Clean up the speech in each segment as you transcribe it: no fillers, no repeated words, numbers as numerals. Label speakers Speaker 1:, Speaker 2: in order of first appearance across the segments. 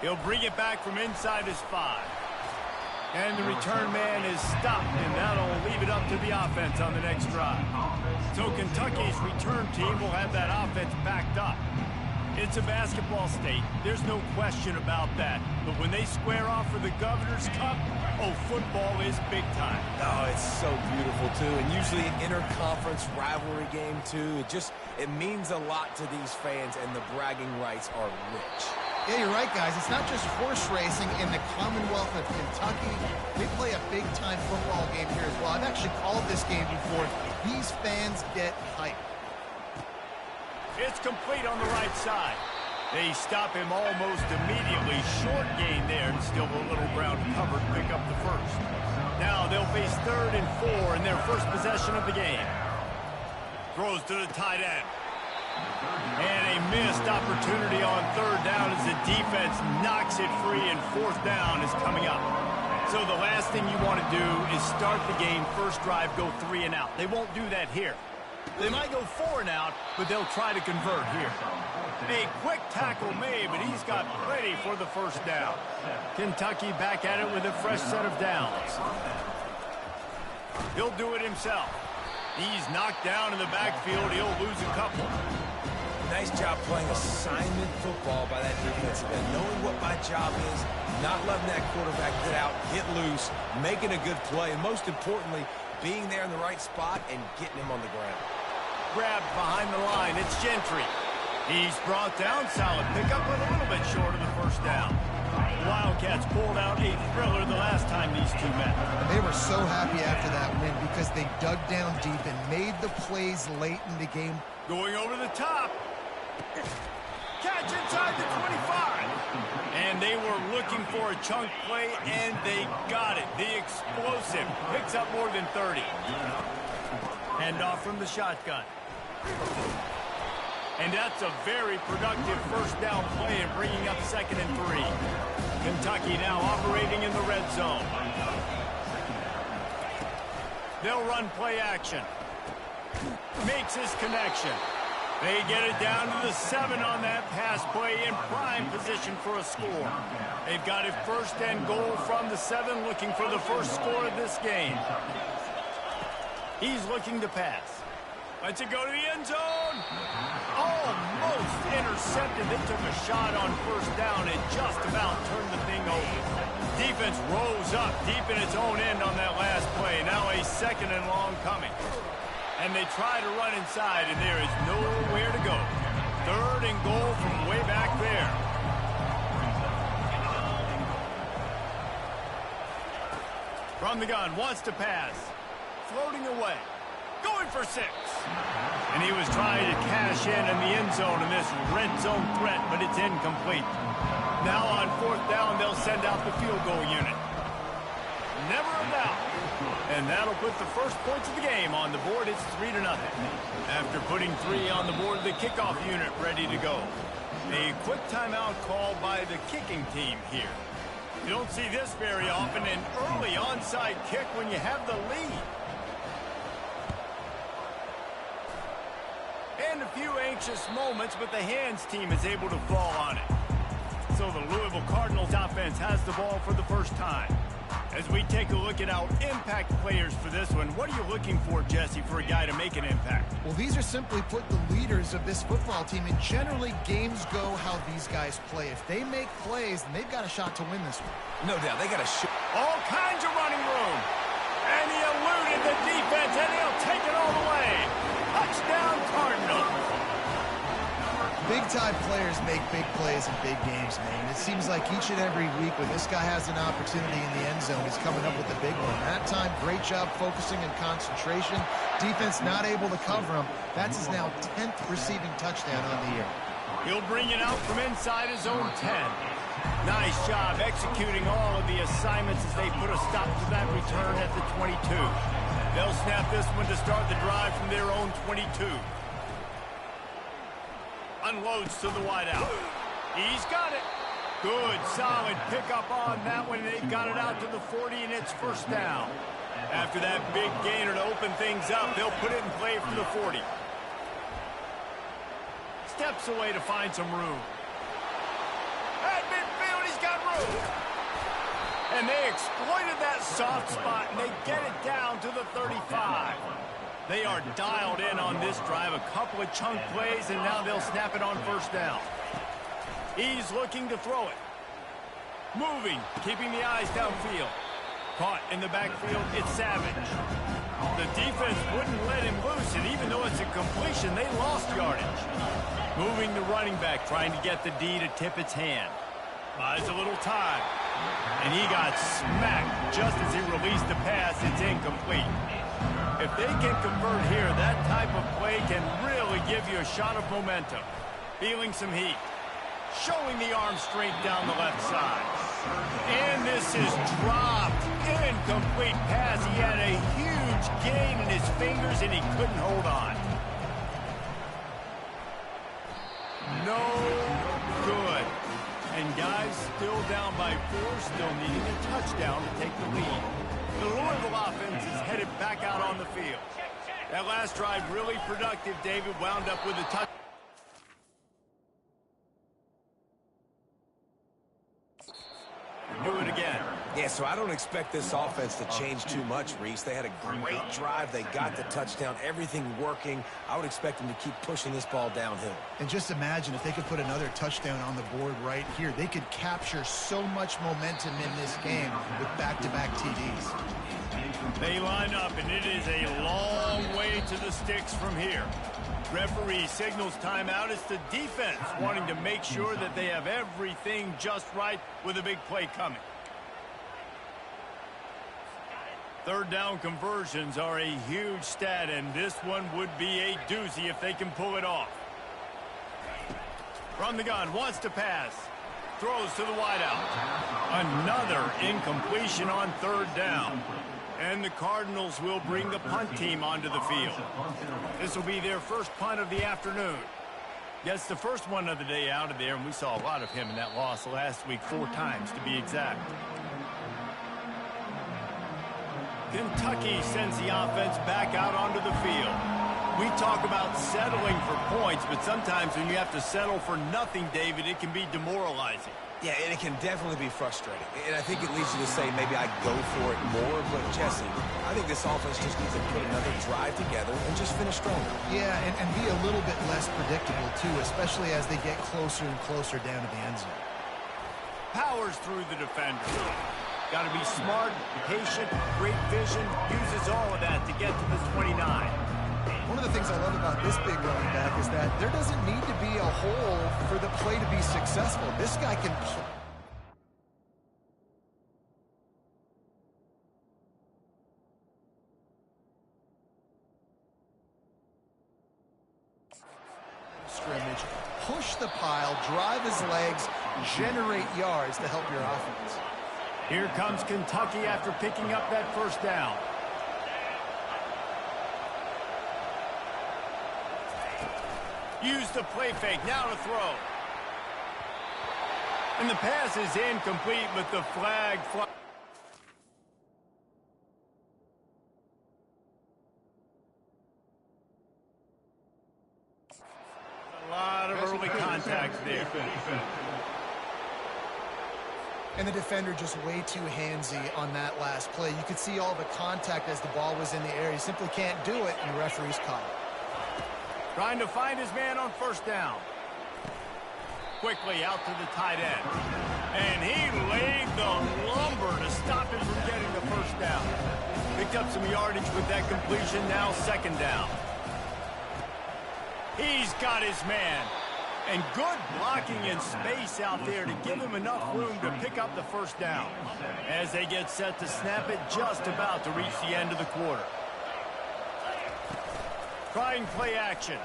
Speaker 1: He'll bring it back from inside his 5. And the return man is stopped, and that'll leave it up to the offense on the next drive. So Kentucky's return team will have that offense backed up. It's a basketball state. There's no question about that. But when they square off for the Governor's Cup, oh, football is big time.
Speaker 2: Oh, it's so beautiful, too. And usually an interconference rivalry game, too. It means a lot to these fans, and the bragging rights are rich.
Speaker 3: Yeah, you're right, guys. It's not just horse racing in the Commonwealth of Kentucky. They play a big-time football game here as well. I've actually called this game before. These fans get hyped.
Speaker 1: It's complete on the right side. They stop him almost immediately. Short gain there, and still a little ground covered. Pick up the first. Now they'll face 3rd and 4 in their first possession of the game. Throws to the tight end. And a missed opportunity on 3rd down as the defense knocks it free, and 4th down is coming up. So the last thing you want to do is start the game, first drive, go 3 and out. They won't do that here. They might go 4 and out, but they'll try to convert here. A quick tackle made, but he's got plenty for the first down. Kentucky back at it with a fresh set of downs. He'll do it himself. He's knocked down in the backfield. He'll lose a couple.
Speaker 2: Nice job playing assignment football by that defensive end. Knowing what my job is, not letting that quarterback get out, get loose, making a good play, and most importantly, being there in the right spot and getting him on the ground.
Speaker 1: Grabbed behind the line. It's Gentry. He's brought down. Solid pickup, but a little bit short of the first down. The Wildcats pulled out a thriller the last time these two met.
Speaker 3: And they were so happy after that win because they dug down deep and made the plays late in the game.
Speaker 1: Going over the top. Catch inside the 25. And they were looking for a chunk play, and they got it. The explosive picks up more than 30. Hand off from the shotgun. And that's a very productive first down play and bringing up 2nd and 3. Kentucky now operating in the red zone. They'll run play action. Makes his connection. They get it down to the 7 on that pass play in prime position for a score. They've got it 1st and goal from the 7, looking for the first score of this game. He's looking to pass. Lets it go to the end zone. Almost intercepted. They took a shot on 1st down and just about turned the thing over. Defense rose up deep in its own end on that last play. Now a 2nd and long coming. And they try to run inside, and there is nowhere to go. 3rd and goal from way back there. From the gun, wants to pass. Floating away. Going for 6. And he was trying to cash in the end zone in this red zone threat, but it's incomplete. Now on 4th down, they'll send out the field goal unit. Never a doubt. And that'll put the first points of the game on the board. It's 3-0. After putting 3 on the board, the kickoff unit ready to go. A quick timeout called by the kicking team here. You don't see this very often, an early onside kick when you have the lead. And a few anxious moments, but the hands team is able to fall on it. So the Louisville Cardinals offense has the ball for the first time. As we take a look at our impact players for this one, what are you looking for, Jesse, for a guy to make an impact?
Speaker 3: Well, these are simply put the leaders of this football team, and generally games go how these guys play. If they make plays, then they've got a shot to win this one.
Speaker 2: No doubt, they got a shot.
Speaker 1: All kinds of running room. And he eluded the defense, and he'll take it all the way. Touchdown, Cardinals.
Speaker 3: Big-time players make big plays in big games, man. It seems like each and every week when this guy has an opportunity in the end zone, he's coming up with a big one. That time, great job focusing and concentration. Defense not able to cover him. That's his now 10th receiving touchdown on the year.
Speaker 1: He'll bring it out from inside his own 10. Nice job executing all of the assignments as they put a stop to that return at the 22. They'll snap this one to start the drive from their own 22. Unloads to the wideout. He's got it. Good, solid pickup on that one. They've got it out to the 40, and it's 1st down. After that big gainer to open things up, they'll put it in play for the 40. Steps away to find some room. At midfield, he's got room. And they exploited that soft spot, and they get it down to the 35. They are dialed in on this drive. A couple of chunk plays, and now they'll snap it on first down. He's looking to throw it. Moving, keeping the eyes downfield. Caught in the backfield, it's Savage. The defense wouldn't let him loose, and even though it's a completion, they lost yardage. Moving the running back, trying to get the D to tip its hand. Buys a little time. And he got smacked just as he released the pass. It's incomplete. If they can convert here, that type of play can really give you a shot of momentum. Feeling some heat. Showing the arm strength down the left side. And this is dropped. Incomplete pass. He had a huge gain in his fingers, and he couldn't hold on. No good. And guys, still down by 4, still needing a touchdown to take the lead. The Louisville offense is headed back out on the field. That last drive really productive, David, wound up with a touchdown. Do it again.
Speaker 2: Yeah, so I don't expect this offense to change too much, Reese. They had a great drive. They got the touchdown. Everything working. I would expect them to keep pushing this ball downhill.
Speaker 3: And just imagine if they could put another touchdown on the board right here. They could capture so much momentum in this game with back-to-back TDs.
Speaker 1: They line up, and it is a long way to the sticks from here. Referee signals timeout. It's the defense wanting to make sure that they have everything just right with a big play coming. Third down conversions are a huge stat, and this one would be a doozy if they can pull it off. From the gun, wants to pass. Throws to the wideout. Another incompletion on third down. And the Cardinals will bring the punt team onto the field. This will be their first punt of the afternoon. Gets the first one of the day out of there, and we saw a lot of him in that loss last week, 4 times to be exact. Kentucky sends the offense back out onto the field. We talk about settling for points, but sometimes when you have to settle for nothing, David, it can be demoralizing.
Speaker 2: Yeah, and it can definitely be frustrating. And I think it leads you to say maybe I go for it more. But, Jesse, I think this offense just needs to put another drive together and just finish stronger.
Speaker 3: Yeah, and be a little bit less predictable, too, especially as they get closer and closer down to the end zone.
Speaker 1: Powers through the defender. Got to be smart, patient, great vision. Uses all of that to get to the 29.
Speaker 3: One of the things I love about this big running back is that there doesn't need to be a hole for the play to be successful. This guy can play. Scrimmage, push the pile, drive his legs, generate yards to help your offense.
Speaker 1: Here comes Kentucky after picking up that first down. Use the play fake, now to throw. And the pass is incomplete, but the flag flies. A lot of early contact there.
Speaker 3: And the defender just way too handsy on that last play. You could see all the contact as the ball was in the air. He simply can't do it, and the referee's caught it.
Speaker 1: Trying to find his man on first down. Quickly out to the tight end. And he laid the lumber to stop him from getting the first down. Picked up some yardage with that completion, now second down. He's got his man. And good blocking in space out there to give him enough room to pick up the first down. As they get set to snap it, just about to reach the end of the quarter. Trying play action.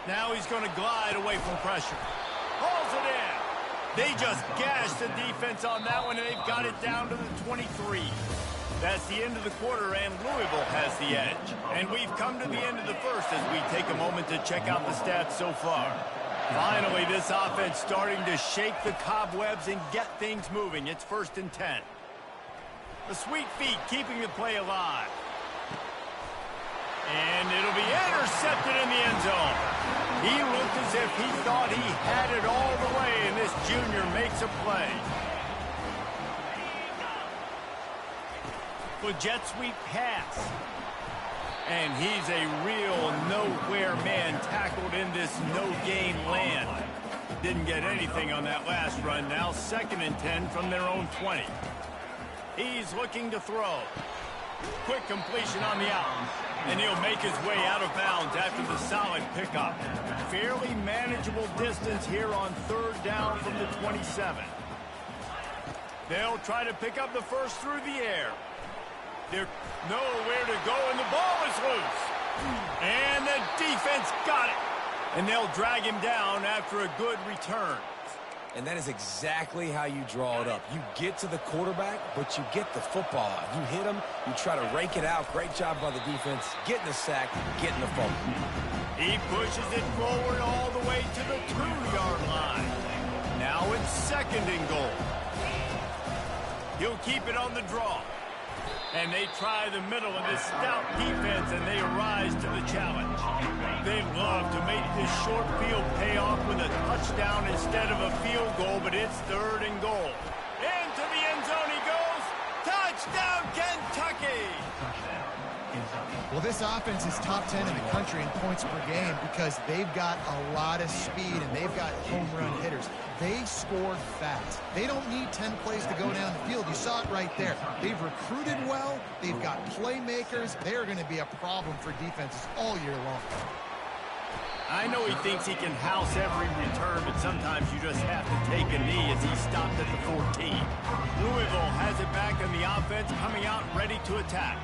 Speaker 1: Now he's going to glide away from pressure. Hauls it in. They just gashed the defense on that one, and they've got it down to the 23. That's the end of the quarter, and Louisville has the edge. And we've come to the end of the first as we take a moment to check out the stats so far. Finally, this offense starting to shake the cobwebs and get things moving. It's 1st and 10. The sweet feet keeping the play alive. And it'll be intercepted in the end zone. He looked as if he thought he had it all the way, and this Jr. makes a play. The jet sweep pass. And he's a real nowhere man tackled in this no-gain land. Didn't get anything on that last run. Now 2nd and 10 from their own 20. He's looking to throw. Quick completion on the out. And he'll make his way out of bounds after the solid pickup. Fairly manageable distance here on 3rd down from the 27. They'll try to pick up the first through the air. There's nowhere to go, and the ball is loose. And the defense got it. And they'll drag him down after a good return.
Speaker 2: And that is exactly how you draw it up. You get to the quarterback, but you get the football out. You hit him, you try to rake it out. Great job by the defense, getting the sack, getting the fumble.
Speaker 1: He pushes it forward all the way to the 2-yard line. Now it's 2nd and goal. He'll keep it on the draw. And they try the middle of this stout defense, and they rise to the challenge. They love to make this short field pay off with a touchdown instead of a field goal, but it's 3rd and goal. Into the end zone he goes. Touchdown, Kentucky!
Speaker 3: Well, this offense is top 10 in the country in points per game because they've got a lot of speed and they've got home run hitters. They scored fast. They don't need 10 plays to go down the field. You saw it right there. They've recruited well. They've got playmakers. They're going to be a problem for defenses all year long.
Speaker 1: I know he thinks he can house every return, but sometimes you just have to take a knee as he stopped at the 14. Louisville has it back in the offense, coming out ready to attack.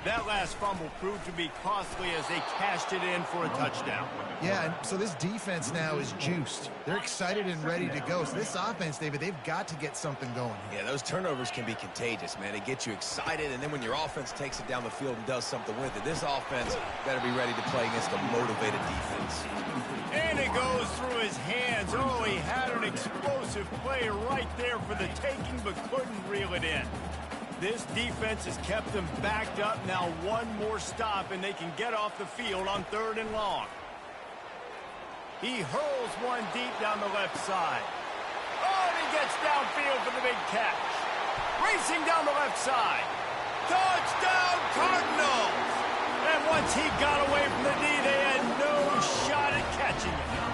Speaker 1: That last fumble proved to be costly as they cashed it in for a touchdown.
Speaker 3: Yeah, and so this defense now is juiced. They're excited and ready to go. So this offense, David, they've got to get something going.
Speaker 2: Yeah, those turnovers can be contagious, man. They get you excited, and then when your offense takes it down the field and does something with it, this offense better be ready to play against a motivated defense.
Speaker 1: And it goes through his hands. Oh, he had an explosive play right there for the taking, but couldn't reel it in. This defense has kept them backed up. Now one more stop, and they can get off the field on 3rd and long. He hurls one deep down the left side. Oh, and he gets downfield for the big catch. Racing down the left side. Touchdown, Cardinals! And once he got away from the knee, they had no shot at catching him.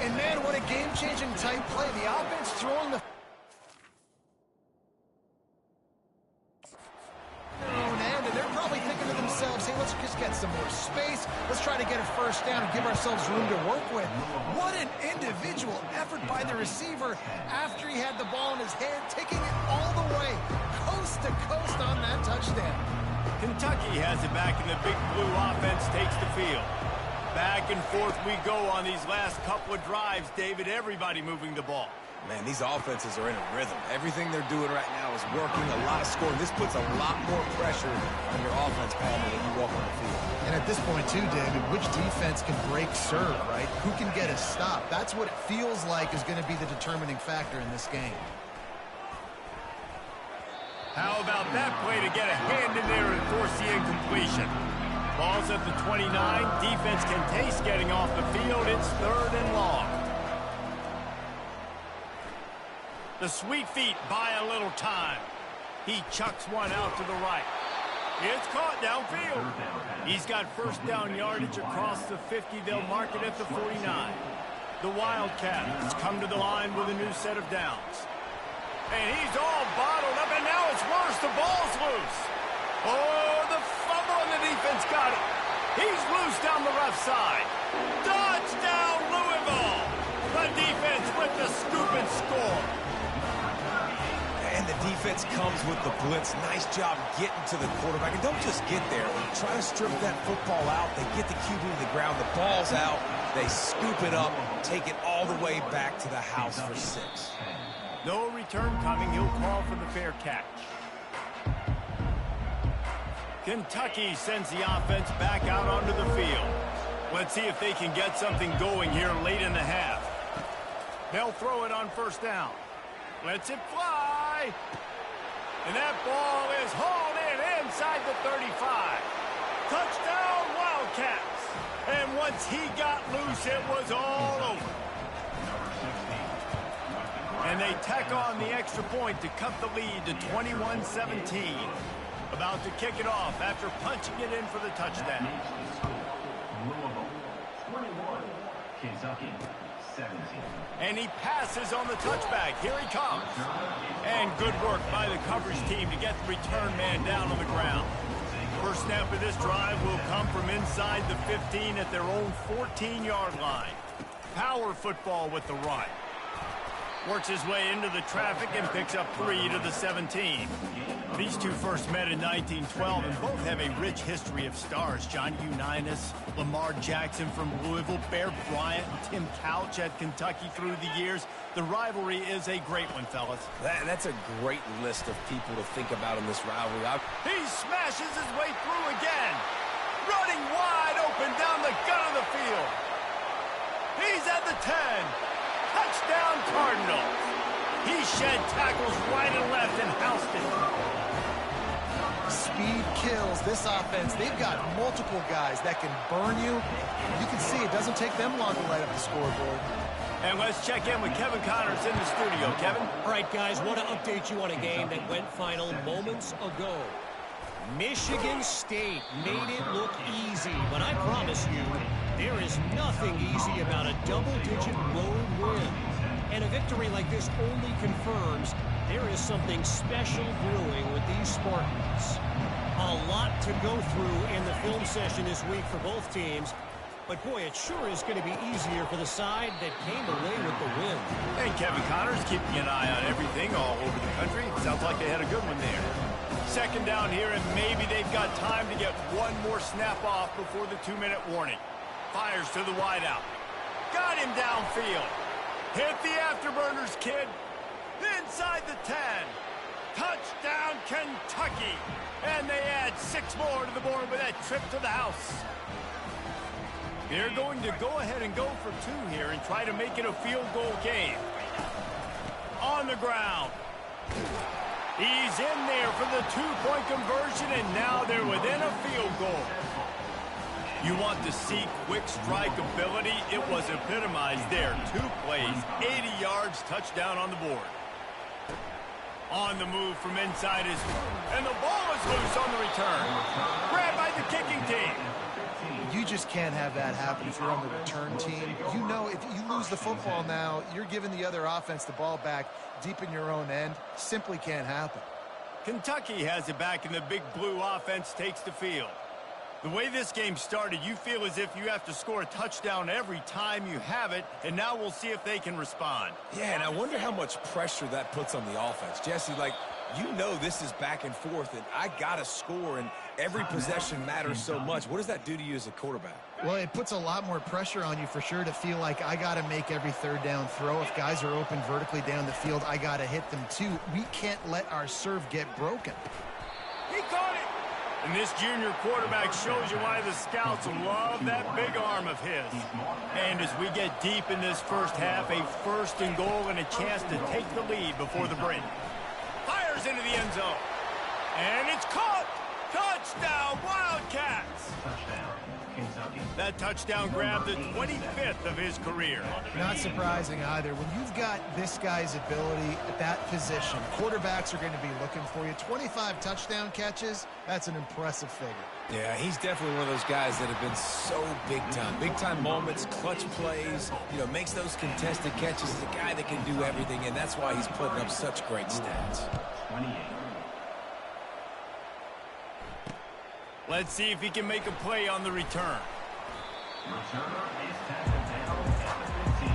Speaker 3: And man, what a game-changing type play. The offense throwing the and they're probably thinking to themselves, hey, let's just get some more space. Let's try to get a first down and give ourselves room to work with. What an individual effort by the receiver after he had the ball in his hand, taking it all the way, coast to coast on that touchdown.
Speaker 1: Kentucky has it back, and the big blue offense takes the field. Back and forth we go on these last couple of drives, David. Everybody moving the ball.
Speaker 2: Man, these offenses are in a rhythm. Everything they're doing right now is working, a lot of scoring. This puts a lot more pressure on your offense, Palmer, when you walk on the field.
Speaker 3: And at this point, too, David, which defense can break serve, right? Who can get a stop? That's what it feels like is going to be the determining factor in this game.
Speaker 1: How about that play to get a hand in there and force the incompletion? Ball's at the 29. Defense can taste getting off the field. It's 3rd and long. The sweet feet buy a little time. He chucks one out to the right. It's caught downfield. He's got first down yardage across the 50. They'll mark it at the 49. The Wildcats come to the line with a new set of downs. And he's all bottled up, and now it's worse. The ball's loose. Oh, the fumble, and the defense got it. He's loose down the left side. Touchdown, Louisville. The defense with the scoop and score.
Speaker 2: And the defense comes with the blitz. Nice job getting to the quarterback. And don't just get there. Try to strip that football out. They get the QB to the ground. The ball's out. They scoop it up, take it all the way back to the house for 6.
Speaker 1: No return coming. He'll call for the fair catch. Kentucky sends the offense back out onto the field. Let's see if they can get something going here late in the half. They'll throw it on first down. Lets it fly. And that ball is hauled in inside the 35. Touchdown, Wildcats. And once he got loose, it was all over. And they tack on the extra point to cut the lead to 21-17. About to kick it off after punching it in for the touchdown.
Speaker 4: Louisville, 21, Kentucky, 17.
Speaker 1: And he passes on the touchback. Here he comes. And good work by the coverage team to get the return man down on the ground. First snap of this drive will come from inside the 15 at their own 14-yard line. Power football with the run. Works his way into the traffic and picks up 3 to the 17. These two first met in 1912 and both have a rich history of stars. John Unitas, Lamar Jackson from Louisville, Bear Bryant, and Tim Couch at Kentucky through the years. The rivalry is a great one, fellas.
Speaker 2: That's a great list of people to think about in this rivalry.
Speaker 1: He smashes his way through again. Running wide open down the gut of the field. He's at the 10. Touchdown Cardinals. He shed tackles right and left and housed it.
Speaker 3: Speed kills this offense. They've got multiple guys that can burn you. You can see it doesn't take them long to light up the scoreboard.
Speaker 1: And let's check in with Kevin Connors in the studio. Kevin?
Speaker 5: All right, guys, want to update you on a game that went final moments ago. Michigan State made it look easy, but I promise you, there is nothing easy about a double-digit road win. And a victory like this only confirms there is something special brewing with these Spartans. A lot to go through in the film session this week for both teams. But, boy, it sure is going to be easier for the side that came away with the win.
Speaker 1: And Kevin Connors keeping an eye on everything all over the country. Sounds like they had a good one there. Second down here, and maybe they've got time to get one more snap off before the 2-minute warning. Fires to the wideout. Got him downfield. Hit the afterburners, kid. Inside the 10. Touchdown, Kentucky. And they add 6 more to the board with that trip to the house. They're going to go ahead and go for 2 here and try to make it a field goal game. On the ground. He's in there for the 2-point conversion, and now they're within a field goal. You want to see quick strike ability? It was epitomized there. 2 plays, 80 yards, touchdown on the board. On the move from inside his... And the ball is loose on the return. Grabbed by the kicking team.
Speaker 3: You just can't have that happen if you're on the return team. You know, if you lose the football now, you're giving the other offense the ball back deep in your own end. Simply can't happen.
Speaker 1: Kentucky has it back, and the big blue offense takes the field. The way this game started, you feel as if you have to score a touchdown every time you have it, and now we'll see if they can respond.
Speaker 2: Yeah, and I wonder how much pressure that puts on the offense. Jesse, like, you know this is back and forth, and I got to score, and every possession matters so much. What does that do to you as a quarterback?
Speaker 3: Well, it puts a lot more pressure on you for sure to feel like I got to make every third down throw. If guys are open vertically down the field, I got to hit them too. We can't let our serve get broken.
Speaker 1: He caught it! And this junior quarterback shows you why the scouts love that big arm of his. And as we get deep in this first half, a 1st and goal and a chance to take the lead before the break. Fires into the end zone. And it's caught! Touchdown, Wildcats!
Speaker 4: Touchdown, Kentucky.
Speaker 1: That touchdown grabbed the 25th of his career.
Speaker 3: Not surprising either. When you've got this guy's ability at that position, quarterbacks are going to be looking for you. 25 touchdown catches, that's an impressive figure.
Speaker 2: Yeah, he's definitely one of those guys that have been so big time. Big time moments, clutch plays, you know, makes those contested catches. He's a guy that can do everything, and that's why he's putting up such great stats.
Speaker 4: 28.
Speaker 1: Let's see if he can make a play on the return.
Speaker 4: Returner is tackled down at the 15.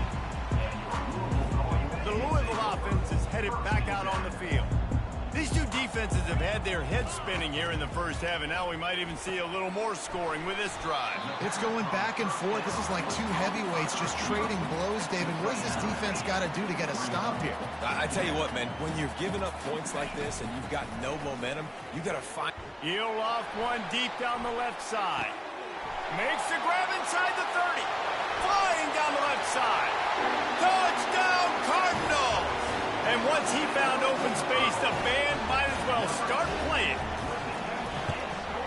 Speaker 4: And your
Speaker 1: The Louisville offense is headed back out on the field. These two defenses have had their heads spinning here in the first half, and now we might even see a little more scoring with this drive.
Speaker 3: It's going back and forth. This is like 2 heavyweights just trading blows, David. What does this defense got to do to get a stop here?
Speaker 2: I tell you what, man, when you've given up points like this and you've got no momentum, you got to find...
Speaker 1: He'll loft one deep down the left side. Makes the grab inside the 30. Flying down the left side. Touchdown, Cardinals! And once he found open space, the band might as well start playing.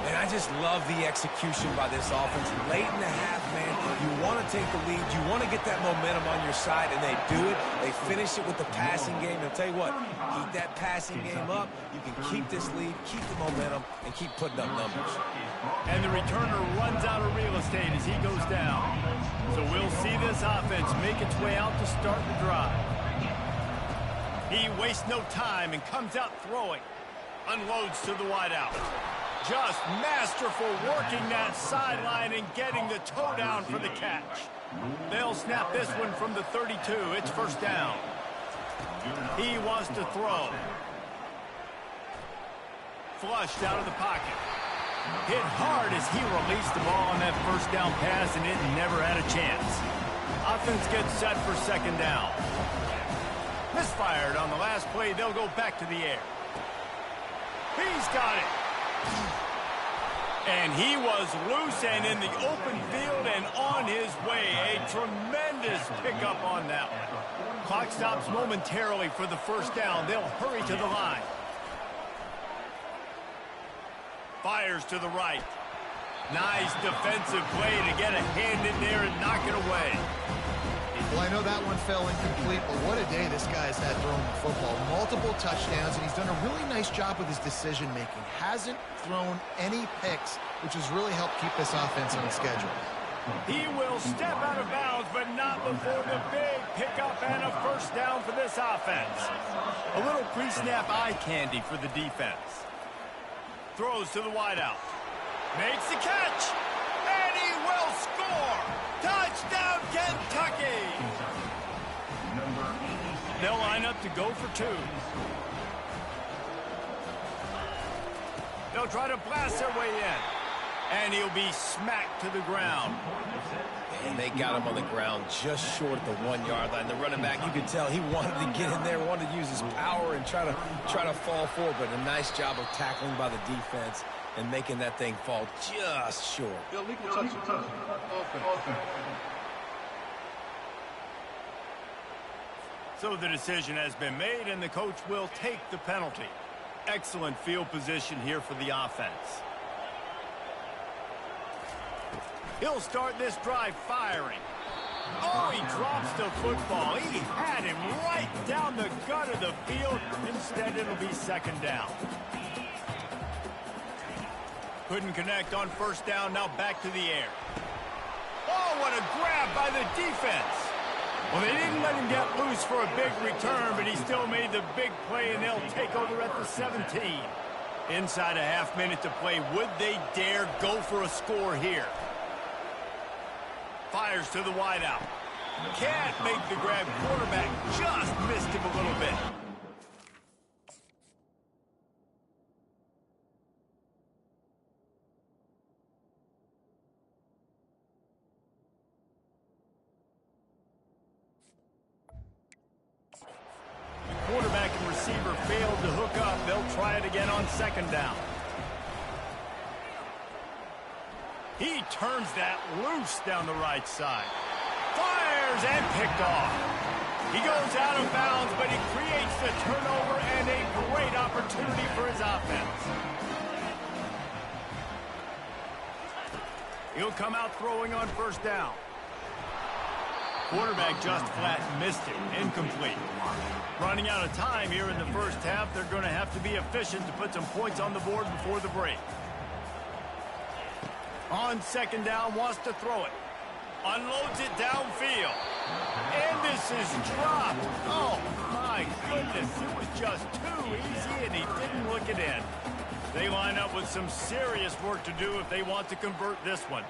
Speaker 2: And I just love the execution by this offense. Late in the half, man, you want to take the lead. You want to get that momentum on your side, and they do it. They finish it with the passing game. And I'll tell you what, keep that passing game up. You can keep this lead, keep the momentum, and keep putting up numbers.
Speaker 1: And the returner runs out of real estate as he goes down. So we'll see this offense make its way out to start the drive. He wastes no time and comes out throwing. Unloads to the wideout. Just masterful working that sideline and getting the toe down for the catch. They'll snap this one from the 32. It's first down. He wants to throw. Flushed out of the pocket. Hit hard as he released the ball on that first down pass, and it never had a chance. Offense gets set for second down. Misfired on the last play. They'll go back to the air. He's got it. And he was loose and in the open field and on his way. A tremendous pickup on that one. Clock stops momentarily for the first down. They'll hurry to the line. Fires to the right. Nice defensive play to get a hand in there and knock it away.
Speaker 3: Well, I know that one fell incomplete, but what a day this guy's had throwing the football. Multiple touchdowns, and he's done a really nice job with his decision-making. Hasn't thrown any picks, which has really helped keep this offense on schedule.
Speaker 1: He will step out of bounds, but not before the big pickup and a first down for this offense. A little pre-snap eye candy for the defense. Throws to the wideout. Makes the catch. And he will score. Touchdown, Kentucky. They'll line up to go for two. They'll try to blast their way in. And he'll be smacked to the ground.
Speaker 2: And they got him on the ground just short of the 1 yard line. The running back, you could tell he wanted to get in there, wanted to use his power and try to fall forward, but a nice job of tackling by the defense and making that thing fall just short.
Speaker 6: Illegal touch.
Speaker 1: So the decision has been made, and the coach will take the penalty. Excellent field position here for the offense. He'll start this drive firing. Oh, he drops the football. He had him right down the gut of the field. Instead, it'll be second down. Couldn't connect on first down. Now back to the air. Oh, what a grab by the defense. Well, they didn't let him get loose for a big return, but he still made the big play, and they'll take over at the 17. Inside a half minute to play. Would they dare go for a score here? Fires to the wideout. Can't make the grab. Quarterback just missed him a little bit. The quarterback and receiver failed to hook up. They'll try it again on second down. He turns that loose down the right side. Fires and picked off. He goes out of bounds, but he creates the turnover and a great opportunity for his offense. He'll come out throwing on first down. Quarterback just flat missed it. Incomplete. Running out of time here in the first half. They're going to have to be efficient to put some points on the board before the break. On second down, wants to throw it. Unloads it downfield. And this is dropped. Oh, my goodness. It was just too easy, and he didn't look it in. They line up with some serious work to do if they want to convert this one.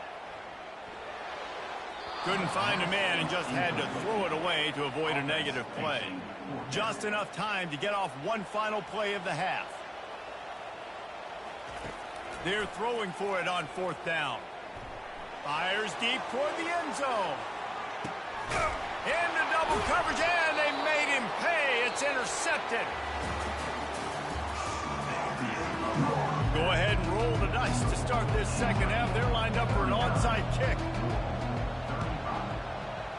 Speaker 1: Couldn't find a man and just had to throw it away to avoid a negative play. Just enough time to get off one final play of the half. They're throwing for it on fourth down. Fires deep toward the end zone. Into double coverage, and they made him pay. It's intercepted. Go ahead and roll the dice to start this second half. They're lined up for an onside kick.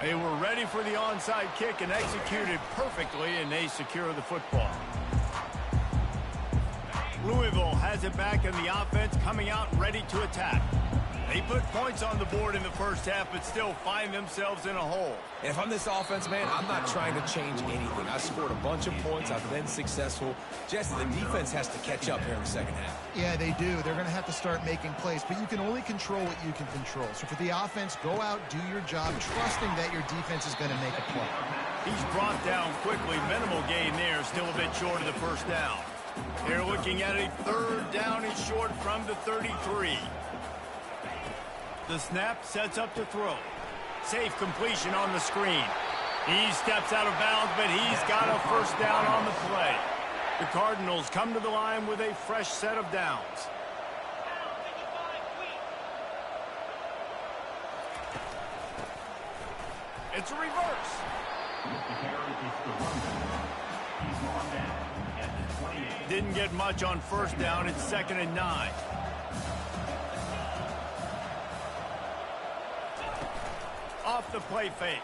Speaker 1: They were ready for the onside kick and executed perfectly, and they secure the football. Louisville has it back in the offense, coming out ready to attack. They put points on the board in the first half, but still find themselves in a hole.
Speaker 2: And if I'm this offense, man, I'm not trying to change anything. I scored a bunch of points. I've been successful. Jesse, the defense has to catch up here in the second half.
Speaker 3: Yeah, they do. They're going to have to start making plays, but you can only control what you can control. So for the offense, go out, do your job, trusting that your defense is going to make a play.
Speaker 1: He's brought down quickly. Minimal gain there, still a bit short of the first down. They're looking at a third down and short from the 33. The snap sets up to throw. Safe completion on the screen. He steps out of bounds, but he's got a first down on the play. The Cardinals come to the line with a fresh set of downs. It's a reverse. Didn't get much on first down. It's 2nd and 9. Off the play fake.